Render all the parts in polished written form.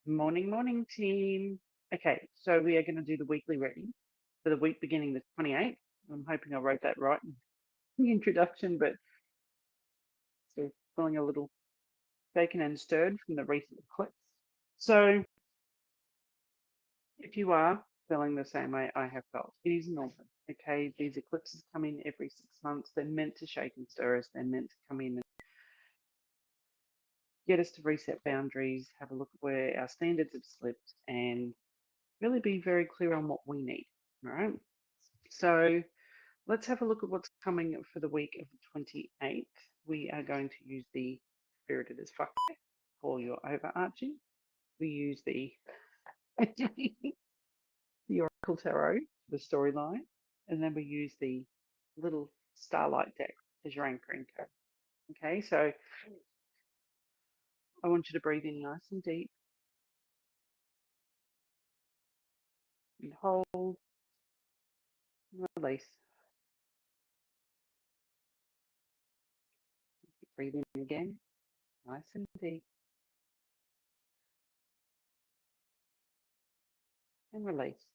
Morning, morning, team. Okay, so we are going to do the weekly reading for the week beginning the 28th. I'm hoping I wrote that right in the introduction, but still feeling a little shaken and stirred from the recent eclipse. So, if you are feeling the same way I have felt, it is normal. Okay, these eclipses come in every 6 months. They're meant to shake and stir us. They're meant to come in and get us to reset boundaries, have a look at where our standards have slipped, and really be very clear on what we need. All right. So let's have a look at what's coming for the week of the 28th. We are going to use the Spirited as Fuck for your overarching. We use the the Oracle Tarot, the storyline, and then we use the little Starlight deck as your anchoring code. Okay, so I want you to breathe in nice and deep and hold and release. Breathe in again, nice and deep, and release.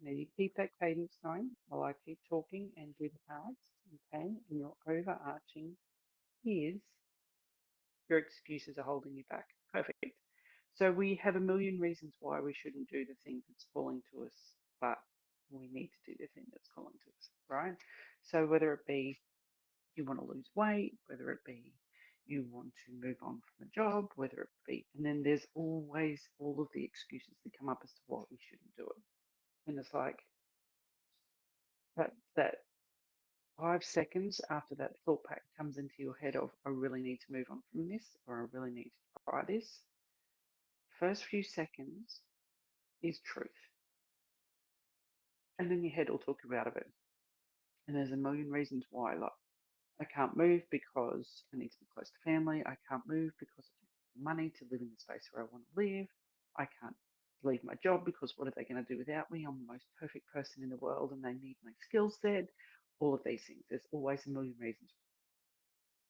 Now you keep that cadence going while I keep talking and do the cards, okay? And your overarching is your excuses are holding you back. Perfect. So we have a million reasons why we shouldn't do the thing that's calling to us, but we need to do the thing that's calling to us, right? So whether it be you want to lose weight, whether it be you want to move on from a job, whether it be, and then there's always all of the excuses that come up as to why we shouldn't do it. And it's like that 5 seconds after that thought pattern comes into your head of, I really need to move on from this, or I really need to try this, first few seconds is truth. And then your head will talk you out of it. And there's a million reasons why. Like, I can't move because I need to be close to family. I can't move because I don't have money to live in the space where I want to live. I can't leave my job because what are they going to do without me? I'm the most perfect person in the world and they need my skill set. All of these things. There's always a million reasons.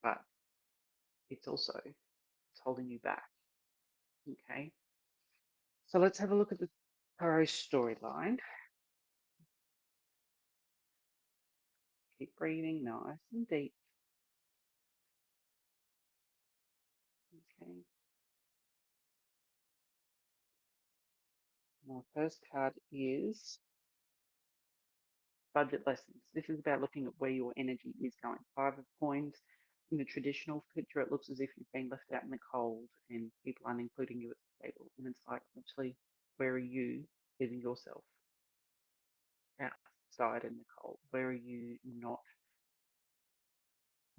But it's also it's holding you back. Okay. So let's have a look at the tarot storyline. Keep breathing nice and deep. Okay. My first card is budget lessons. This is about looking at where your energy is going. Five of coins. In the traditional picture, it looks as if you've been left out in the cold and people aren't including you at the table. And it's like, actually, where are you leaving yourself outside in the cold? Where are you not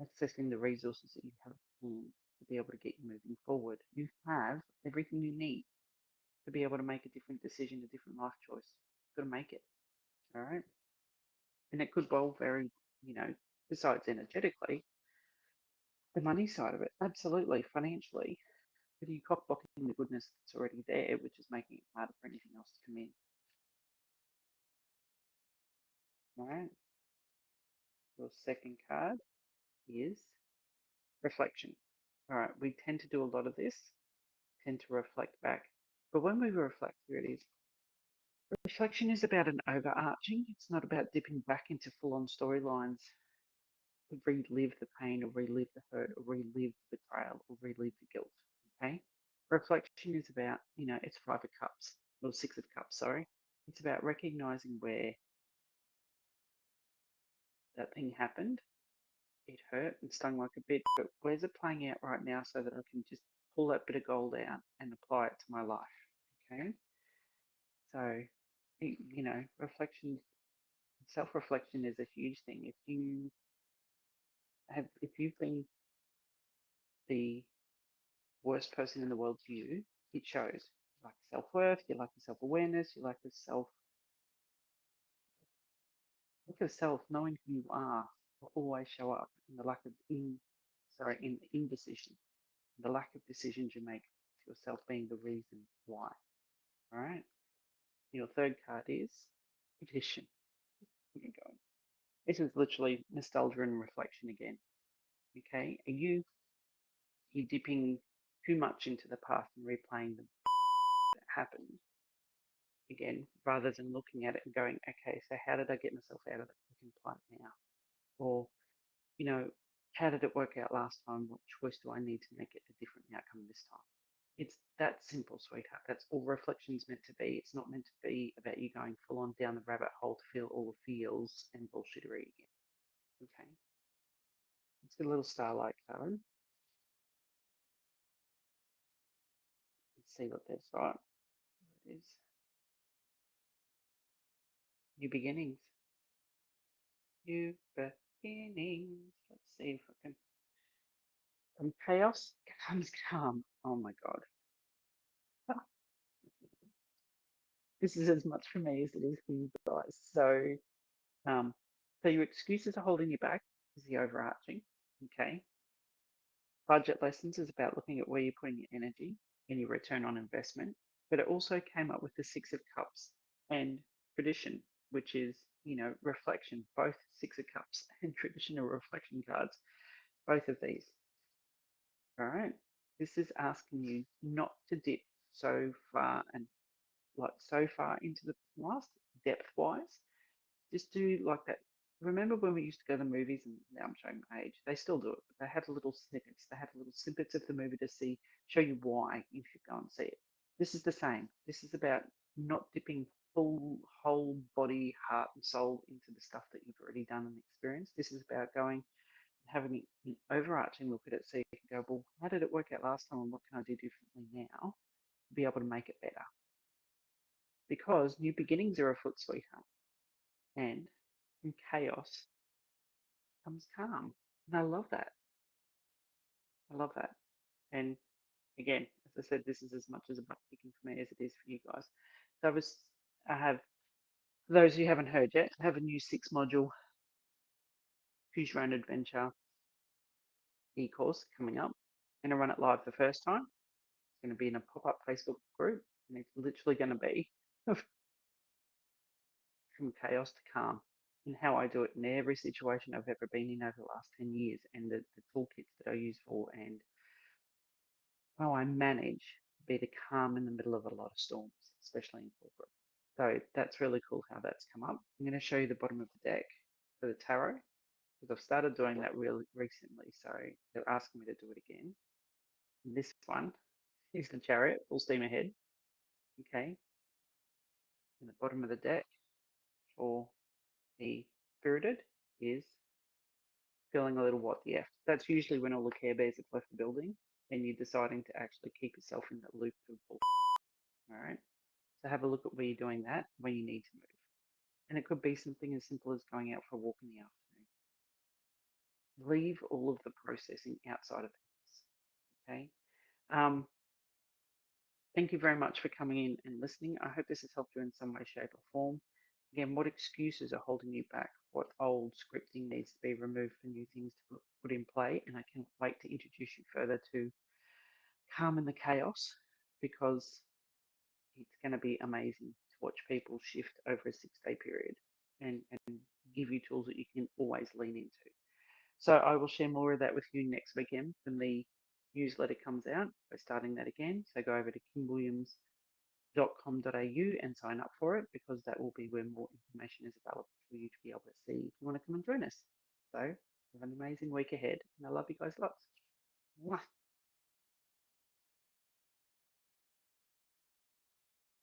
accessing the resources that you have to be able to get you moving forward? You have everything you need to be able to make a different decision, a different life choice. You've got to make it. All right. And it could boil very, besides energetically, the money side of it, absolutely, financially. But are you cockblocking the goodness that's already there, which is making it harder for anything else to come in? All right. Your second card is reflection. All right. We tend to do a lot of this, tend to reflect back. But when we reflect, here it is. Reflection is about an overarching. It's not about dipping back into full-on storylines to relive the pain or relive the hurt or relive the betrayal or relive the guilt. Okay. Reflection is about, it's 5 of cups or 6 of cups, sorry. It's about recognizing where that thing happened. It hurt and stung like a bit, but where's it playing out right now so that I can just pull that bit of gold out and apply it to my life? Okay. So, reflection, self reflection is a huge thing. If you've been the worst person in the world to you, it shows. You lack self worth, you lack the self awareness, you lack the self knowing who you are will always show up in the lack of in indecision, the lack of decisions you make to yourself being the reason why. All right. Your third card is petition. Here you go. This is literally nostalgia and reflection again. Okay. Are you dipping too much into the past and replaying the that happened again, rather than looking at it and going, okay, so how did I get myself out of that fucking plight now? Or, you know, how did it work out last time? What choice do I need to make it a different outcome this time? It's that simple, sweetheart. That's all reflection's meant to be. It's not meant to be about you going full on down the rabbit hole to feel all the feels and bullshittery again. Okay. Let's get a little starlight card. Let's see what that's got. It is new beginnings. New beginnings. Let's see if I can. From chaos comes calm. Oh my God. This is as much for me as it is for you guys. Um, so your excuses are holding you back is the overarching. Okay. Budget lessons is about looking at where you're putting your energy and your return on investment. But it also came up with the Six of Cups and tradition, which is, reflection. Both Six of Cups and tradition are reflection cards, both of these. All right. This is asking you not to dip so far and like so far into the past, depth wise. Just do like that. Remember when we used to go to the movies, and now I'm showing my age, they still do it, but they have little snippets. They have little snippets of the movie to show you why you should go and see it. This is the same. This is about not dipping full, whole body, heart, and soul into the stuff that you've already done and experienced. This is about going and having an overarching look at it so you can go, well, how did it work out last time and what can I do differently now to be able to make it better? Because new beginnings are afoot, sweetheart. And from chaos comes calm. And I love that. I love that. And again, as I said, this is as much as a butt kicking for me as it is for you guys. So I have, for those who haven't heard yet, I have a new 6 module Choose Your Own Adventure e-course coming up. I'm going to run it live the first time. It's going to be in a pop-up Facebook group, and it's literally going to be from chaos to calm, and how I do it in every situation I've ever been in over the last 10 years, and the toolkits that I use for, and how I manage to be the calm in the middle of a lot of storms, especially in corporate. So that's really cool how that's come up. I'm going to show you the bottom of the deck for the tarot because I've started doing that really recently. So they're asking me to do it again. This one is the chariot, full steam ahead. Okay. And the bottom of the deck for the spirited is feeling a little what the F. That's usually when all the Care Bears have left the building and you're deciding to actually keep yourself in that loop of bull. All right. So have a look at where you're doing that, where you need to move. And it could be something as simple as going out for a walk in the afternoon. Leave all of the processing outside of the house. Okay. Um, thank you very much for coming in and listening. I hope this has helped you in some way, shape, or form. Again, what excuses are holding you back? What old scripting needs to be removed for new things to put in play? And I can't wait to introduce you further to Calm in the Chaos because it's going to be amazing to watch people shift over a 6 day period and give you tools that you can always lean into. So I will share more of that with you next weekend when the newsletter comes out. We're starting that again. So go over to kimwilliams.com.au and sign up for it because that will be where more information is available for you to be able to see if you want to come and join us. So have an amazing week ahead and I love you guys lots. Mwah.